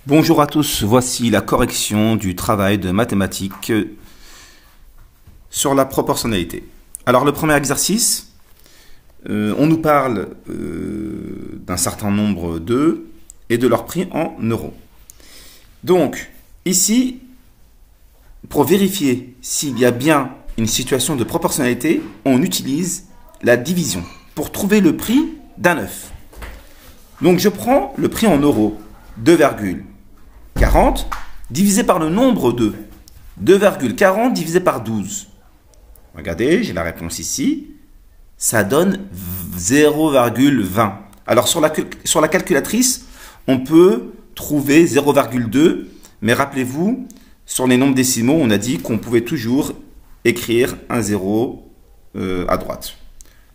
Bonjour à tous, voici la correction du travail de mathématiques sur la proportionnalité. Alors le premier exercice, on nous parle d'un certain nombre d'œufs et de leur prix en euros. Donc ici, pour vérifier s'il y a bien une situation de proportionnalité, on utilise la division pour trouver le prix d'un œuf. Donc je prends le prix en euros, 2,40 divisé par le nombre d'œufs. 2,40 divisé par 12. Regardez, j'ai la réponse ici. Ça donne 0,20. Alors sur la calculatrice, on peut trouver 0,2. Mais rappelez-vous, sur les nombres décimaux, on a dit qu'on pouvait toujours écrire un 0 à droite.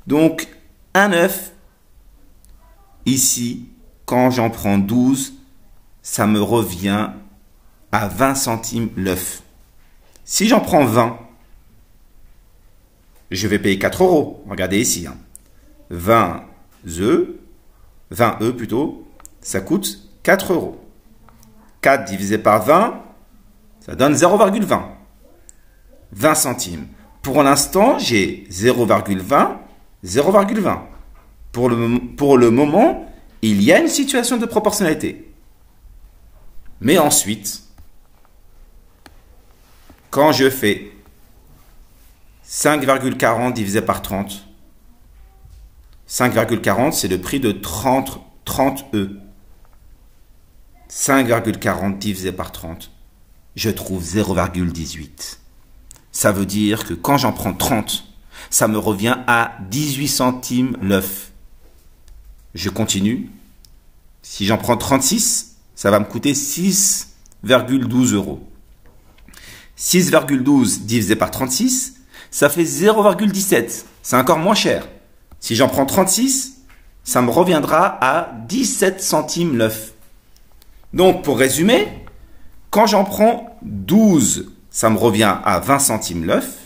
Donc, un œuf, ici, quand j'en prends 12, ça me revient à 20 centimes l'œuf. Si j'en prends 20, je vais payer 4 euros. Regardez ici. 20 œufs plutôt, ça coûte 4 euros. 4 divisé par 20, ça donne 0,20. 20 centimes. Pour l'instant, j'ai 0,20, 0,20. Pour le moment, il y a une situation de proportionnalité. Mais ensuite, quand je fais 5,40 divisé par 30, 5,40 c'est le prix de 30 œufs. 5,40 divisé par 30, je trouve 0,18. Ça veut dire que quand j'en prends 30, ça me revient à 18 centimes l'œuf. Je continue. Si j'en prends 36, ça va me coûter 6,12 euros. 6,12 divisé par 36, ça fait 0,17. C'est encore moins cher. Si j'en prends 36, ça me reviendra à 17 centimes l'œuf. Donc, pour résumer, quand j'en prends 12, ça me revient à 20 centimes l'œuf.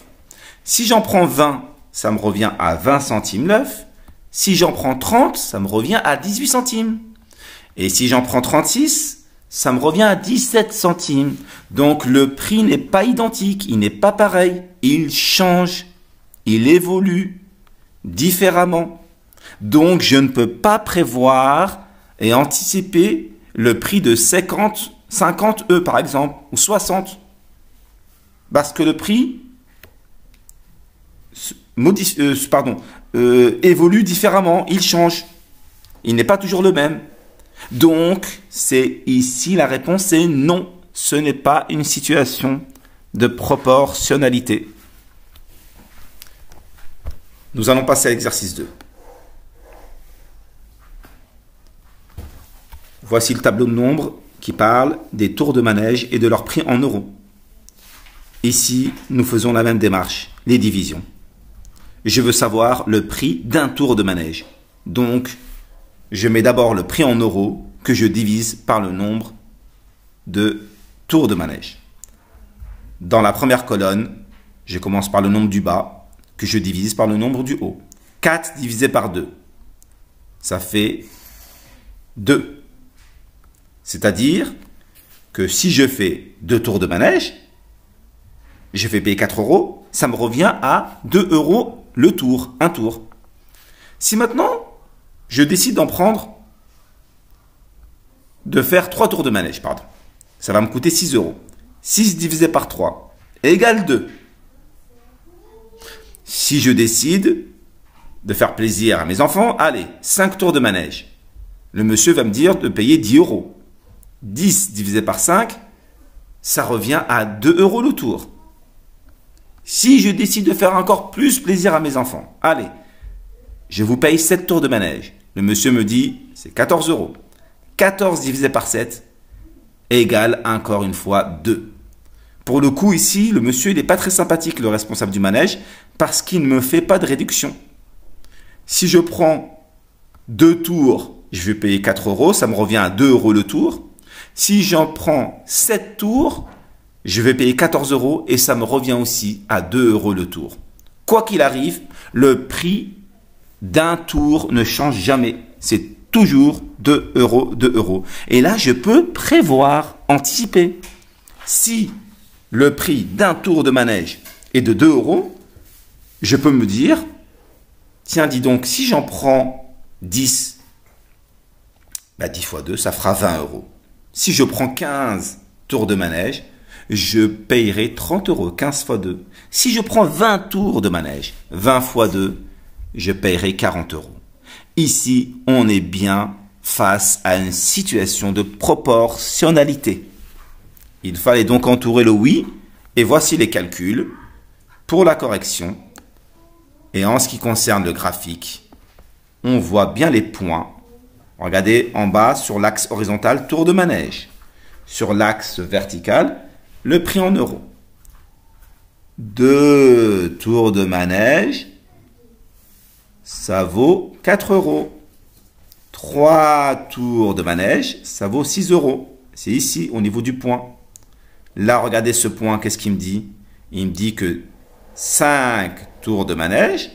Si j'en prends 20, ça me revient à 20 centimes l'œuf. Si j'en prends 30, ça me revient à 18 centimes. Et si j'en prends 36, ça me revient à 17 centimes. Donc le prix n'est pas identique, il n'est pas pareil. Il change, il évolue différemment. Donc je ne peux pas prévoir et anticiper le prix de 50 œufs par exemple, ou 60. Parce que le prix évolue différemment, il change. Il n'est pas toujours le même. Donc, c'est ici la réponse est non. Ce n'est pas une situation de proportionnalité. Nous allons passer à l'exercice 2. Voici le tableau de nombres qui parle des tours de manège et de leur prix en euros. Ici, nous faisons la même démarche, les divisions. Je veux savoir le prix d'un tour de manège. Donc, je mets d'abord le prix en euros que je divise par le nombre de tours de manège. Dans la première colonne, je commence par le nombre du bas que je divise par le nombre du haut. 4 divisé par 2, ça fait 2. C'est-à-dire que si je fais 2 tours de manège, je fais payer 4 euros, ça me revient à 2 euros le tour, un tour. Si maintenant, je décide de faire 3 tours de manège, pardon. Ça va me coûter 6 euros. 6 divisé par 3 égale 2. Si je décide de faire plaisir à mes enfants, allez, 5 tours de manège. Le monsieur va me dire de payer 10 euros. 10 divisé par 5, ça revient à 2 euros le tour. Si je décide de faire encore plus plaisir à mes enfants, allez, je vous paye 7 tours de manège. Le monsieur me dit, c'est 14 euros. 14 divisé par 7 égale encore une fois 2. Pour le coup, ici, le monsieur, il n'est pas très sympathique, le responsable du manège, parce qu'il ne me fait pas de réduction. Si je prends 2 tours, je vais payer 4 euros, ça me revient à 2 euros le tour. Si j'en prends 7 tours, je vais payer 14 euros et ça me revient aussi à 2 euros le tour. Quoi qu'il arrive, le prix d'un tour ne change jamais. C'est toujours 2 euros, 2 euros. Et là, je peux prévoir, anticiper. Si le prix d'un tour de manège est de 2 euros, je peux me dire, tiens, dis donc, si j'en prends 10, 10 fois 2, ça fera 20 euros. Si je prends 15 tours de manège, je payerai 30 euros, 15 fois 2. Si je prends 20 tours de manège, 20 fois 2, je payerai 40 euros. Ici, on est bien face à une situation de proportionnalité. Il fallait donc entourer le oui, et voici les calculs pour la correction. Et en ce qui concerne le graphique, on voit bien les points. Regardez en bas sur l'axe horizontal, tour de manège. Sur l'axe vertical, le prix en euros. 2 tours de manège, ça vaut 4 euros. 3 tours de manège, ça vaut 6 euros. C'est ici, au niveau du point. Là, regardez ce point, qu'est-ce qu'il me dit? Il me dit que 5 tours de manège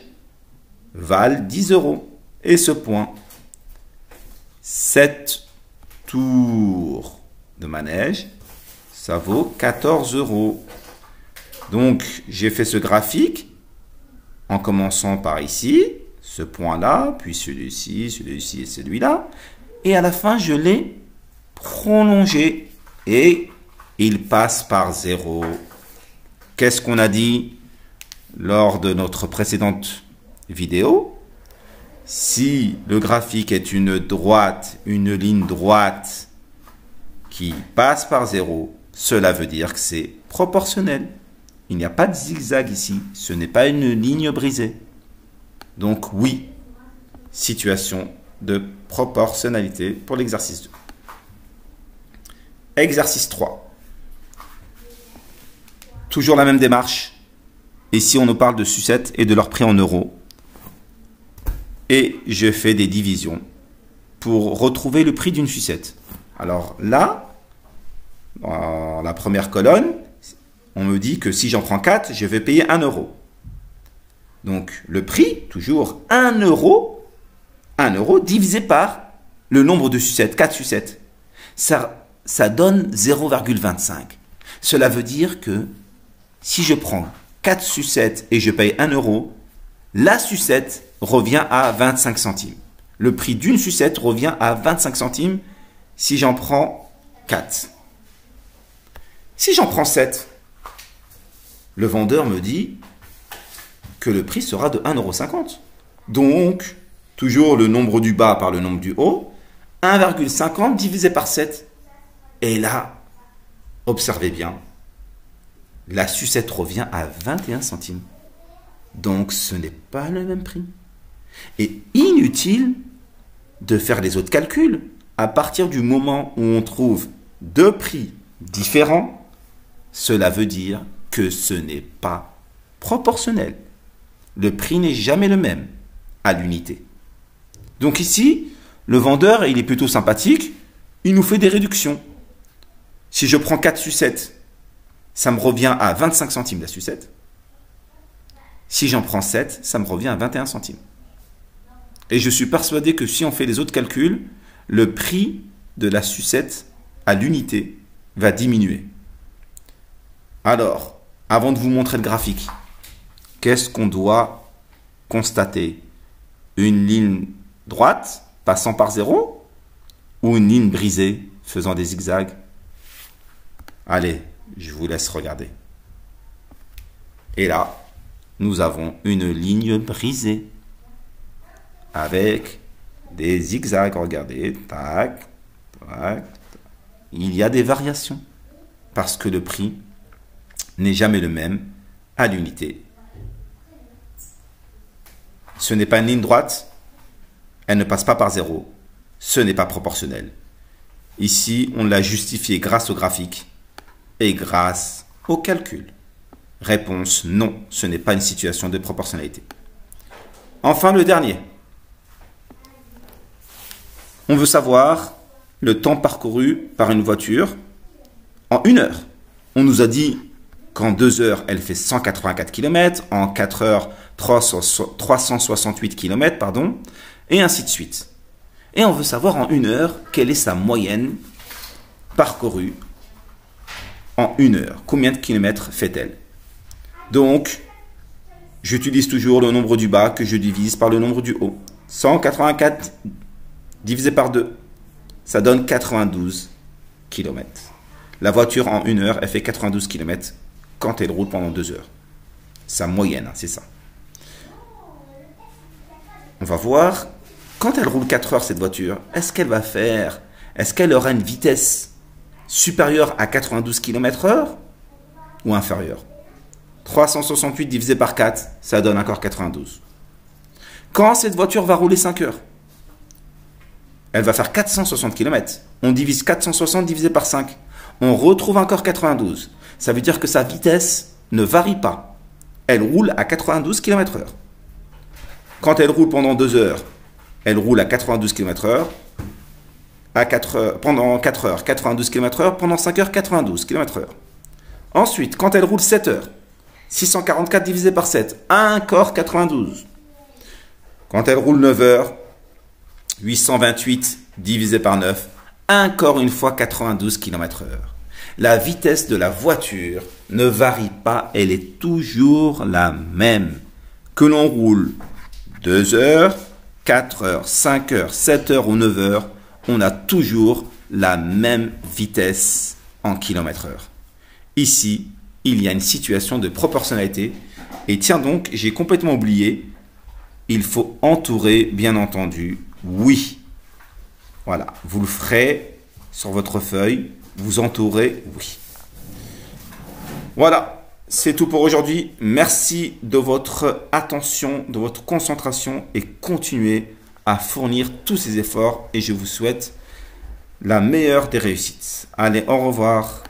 valent 10 euros. Et ce point, 7 tours de manège, ça vaut 14 euros. Donc, j'ai fait ce graphique en commençant par ici, ce point-là, puis celui-ci, celui-ci et celui-là. Et à la fin, je l'ai prolongé et il passe par 0. Qu'est-ce qu'on a dit lors de notre précédente vidéo? Si le graphique est une droite, une ligne droite qui passe par 0, cela veut dire que c'est proportionnel. Il n'y a pas de zigzag ici, ce n'est pas une ligne brisée. Donc oui, situation de proportionnalité pour l'exercice 2. Exercice 3. Toujours la même démarche. Ici, on nous parle de sucettes et de leur prix en euros. Et je fais des divisions pour retrouver le prix d'une sucette. Alors là, dans la première colonne, on me dit que si j'en prends 4, je vais payer 1 euro. Donc le prix, toujours 1 euro divisé par le nombre de sucettes, 4 sucettes. Ça donne 0,25. Cela veut dire que si je prends 4 sucettes et je paye 1 euro, la sucette revient à 25 centimes. Le prix d'une sucette revient à 25 centimes si j'en prends 4. Si j'en prends 7, le vendeur me dit que le prix sera de 1,50 €. Donc, toujours le nombre du bas par le nombre du haut, 1,50 divisé par 7. Et là, observez bien, la sucette revient à 21 centimes. Donc, ce n'est pas le même prix. Et inutile de faire les autres calculs. À partir du moment où on trouve deux prix différents, cela veut dire que ce n'est pas proportionnel. Le prix n'est jamais le même à l'unité. Donc ici, le vendeur, il est plutôt sympathique, il nous fait des réductions. Si je prends 4 sucettes, ça me revient à 25 centimes la sucette. Si j'en prends 7, ça me revient à 21 centimes. Et je suis persuadé que si on fait les autres calculs, le prix de la sucette à l'unité va diminuer. Alors, avant de vous montrer le graphique, qu'est-ce qu'on doit constater? Une ligne droite passant par 0 ou une ligne brisée faisant des zigzags? Allez, je vous laisse regarder. Et là, nous avons une ligne brisée avec des zigzags. Regardez, tac, tac. Il y a des variations parce que le prix n'est jamais le même à l'unité. Ce n'est pas une ligne droite, elle ne passe pas par 0. Ce n'est pas proportionnel. Ici, on l'a justifié grâce au graphique et grâce au calcul. Réponse non, ce n'est pas une situation de proportionnalité. Enfin, le dernier. On veut savoir le temps parcouru par une voiture en 1 heure. On nous a dit qu'en 2 heures, elle fait 184 km, en 4 heures, 368 km, et ainsi de suite. Et on veut savoir en 1 heure quelle est sa moyenne parcourue en 1 heure. Combien de kilomètres fait-elle? Donc, j'utilise toujours le nombre du bas que je divise par le nombre du haut. 184 divisé par 2, ça donne 92 km. La voiture en 1 heure, elle fait 92 km quand elle roule pendant 2 heures. Sa moyenne, c'est ça. On va voir, quand elle roule 4 heures cette voiture, est-ce qu'elle aura une vitesse supérieure à 92 km/h ou inférieure? 368 divisé par 4, ça donne encore 92. Quand cette voiture va rouler 5 heures, elle va faire 460 km. On divise 460 divisé par 5. On retrouve encore 92. Ça veut dire que sa vitesse ne varie pas. Elle roule à 92 km/h. Quand elle roule pendant 2 heures, elle roule à 92 km/h. Pendant 4 heures, 92 km/h. Pendant 5 heures, 92 km/h. Ensuite, quand elle roule 7 heures, 644 divisé par 7, encore 92. Quand elle roule 9 heures, 828 divisé par 9, encore une fois 92 km/h. La vitesse de la voiture ne varie pas, elle est toujours la même. Que l'on roule 2 heures, 4 heures, 5 heures, 7 heures ou 9 heures, on a toujours la même vitesse en km/h. Ici, il y a une situation de proportionnalité. Et tiens donc, j'ai complètement oublié, il faut entourer, bien entendu, oui. Voilà, vous le ferez sur votre feuille, vous entourez oui. Voilà, c'est tout pour aujourd'hui. Merci de votre attention, de votre concentration et continuez à fournir tous ces efforts et je vous souhaite la meilleure des réussites. Allez, au revoir.